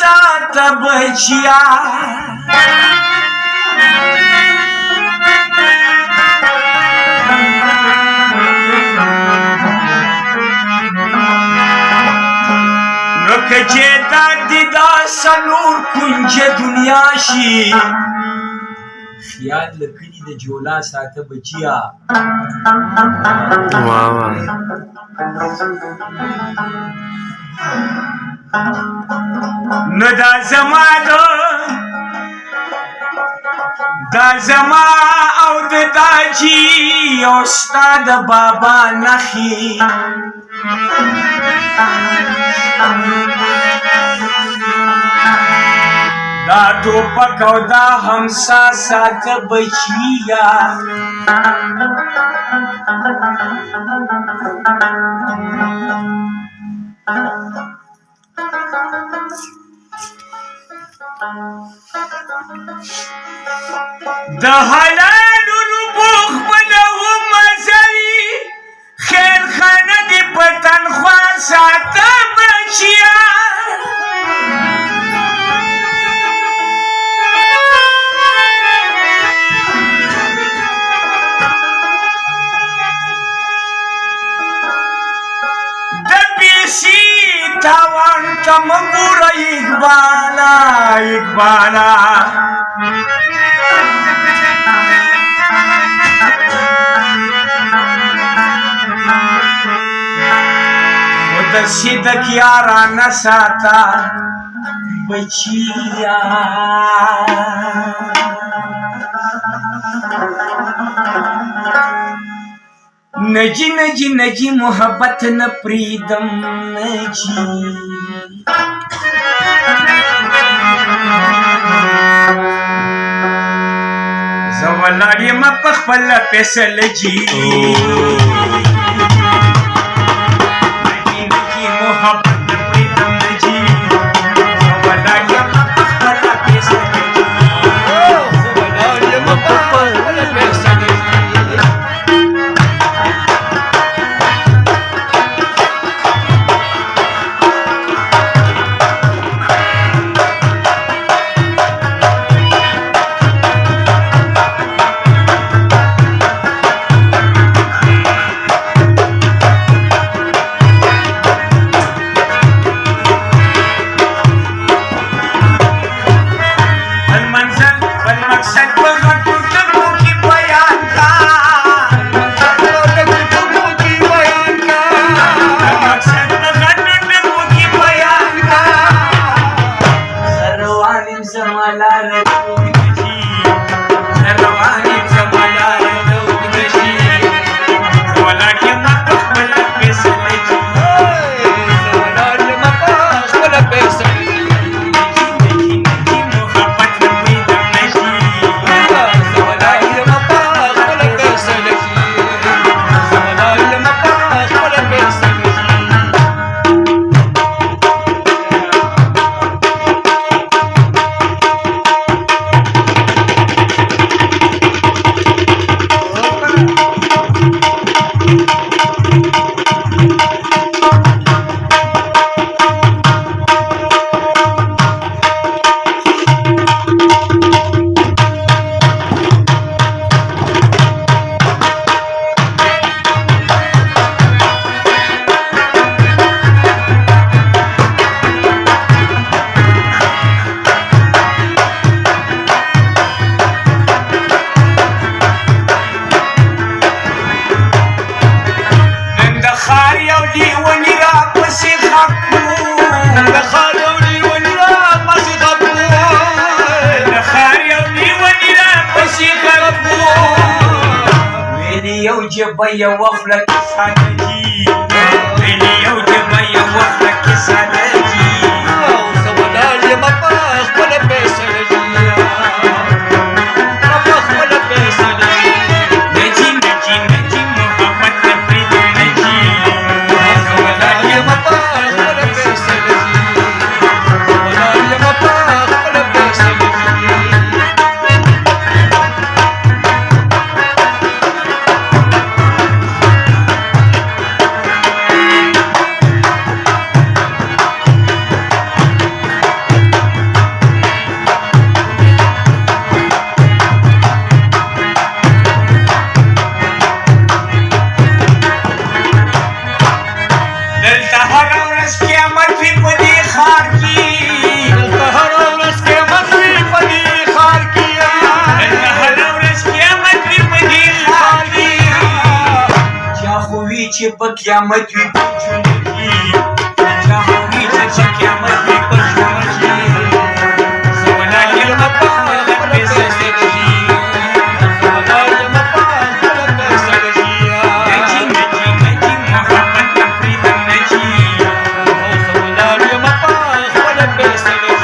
साथ बचिया कचेता दिदा सनूर कुंज दुनिया शी ख्याल लकड़ी दे जोला साथ बचिया वाह वाह नदा जमा او د داجی استاد بابا نخی دا ټوپک او دا همسا سات بچیا د حلالو بوخ بلو مزوی خیر خانه دی پتنخوا سات بچیا تاوان تمگور اقبالا اقبالا خود صدق یارانہ ساتا بچیا نجی نجی نجی محبت ن پریدم نجی زوالاری ما پخپل پیسل جی نجی نجی محبت ن پریدم نجی زوالاری ما پخپل پیسل جی زوالاری ما پخپل پیسل جی جبا وفلك سادجي بيني وجبا وفلك سادجي سوالالي ما باخ ولا بيسالجي ما باخ ولا بيسالجي نجي نجي نجي محبت نبريد نجي سوالالي ما باخ ولا بيسالجي سوالالي ما باخ ولا بيسالجي बक्यामध्ये पशुमची चहावीच्या चक्यामध्ये पशुमची सवनाली बाप्पा लग्न सजली सवनाली बाप्पा लग्न सजली त्याची त्याची त्याची मोहब्बत प्रीतमची सवनाली बाप्पा लग्न सजली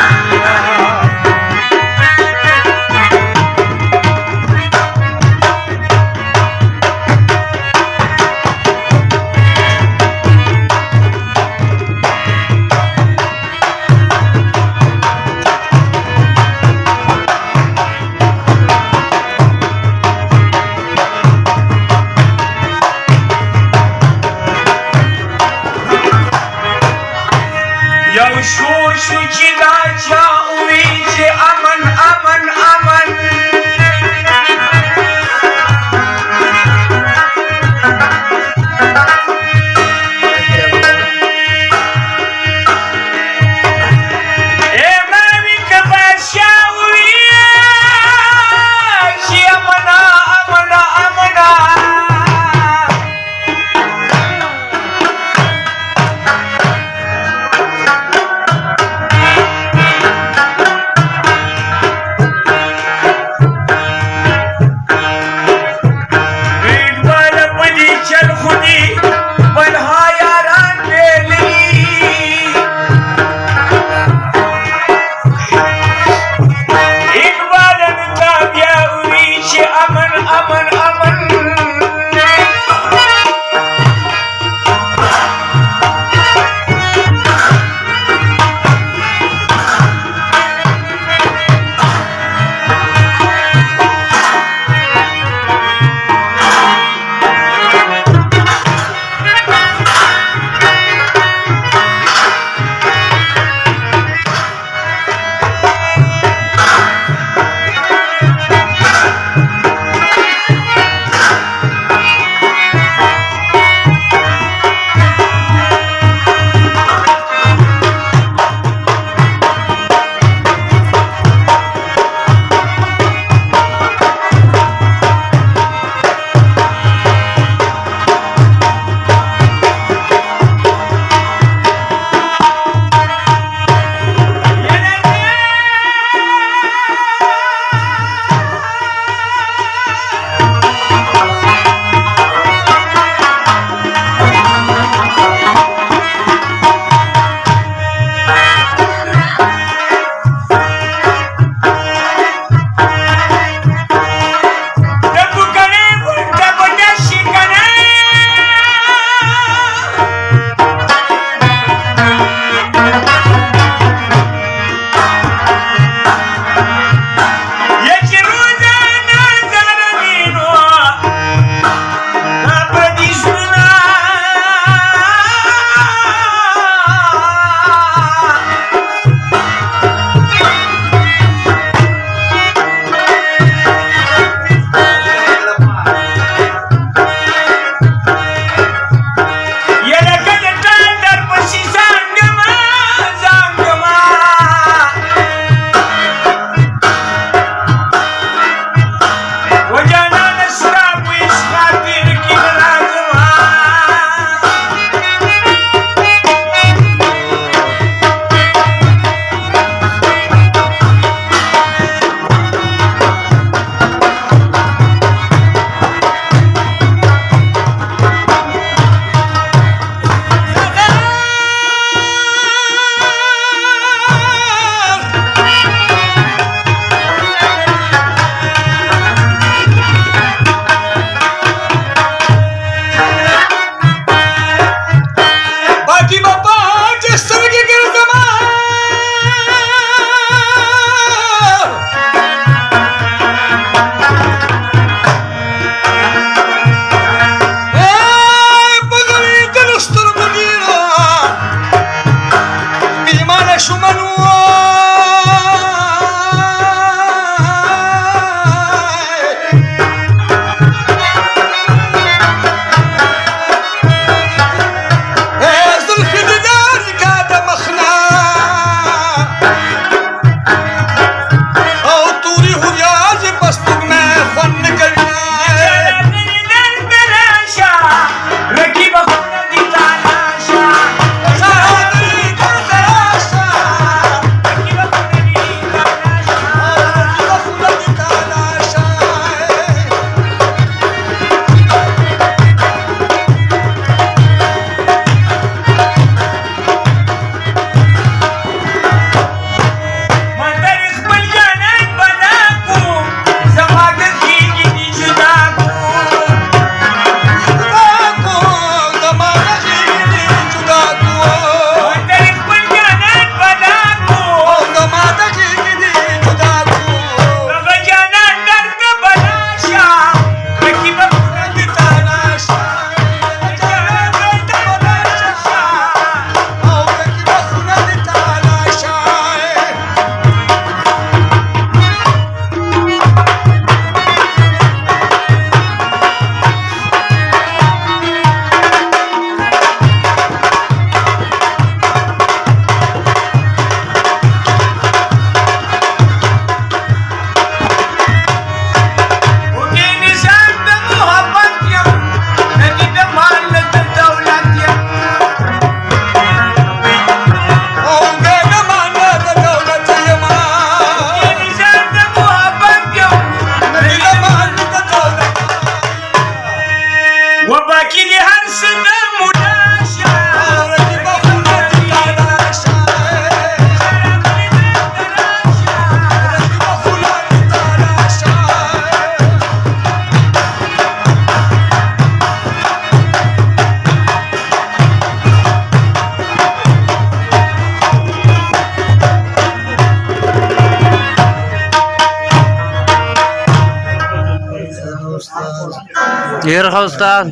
ये रखा उस्ताद।